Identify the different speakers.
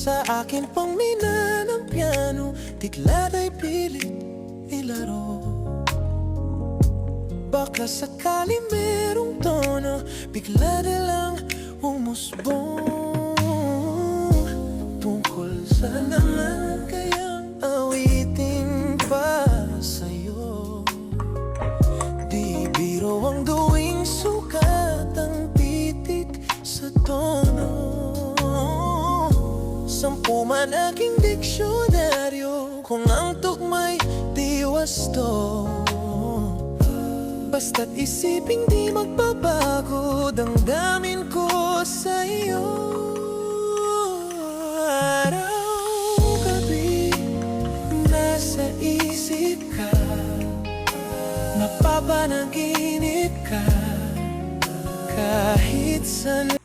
Speaker 1: Sa akin pang mina ng piano, tiklad ay pilit ilaro. Baka sakali merong tono, bigla na lang umusbong. Tungkol sa naman kayang awitin pa sa'yo. Di biro ang duwing sukat ang titik sa tono. 10 man aking diksyonaryo, kung ang tugma'y di wasto. Basta't isiping di magbabago, damdamin ko sa'yo. Araw-gabi, nasa isip ka, napapanaginip ka, kahit saan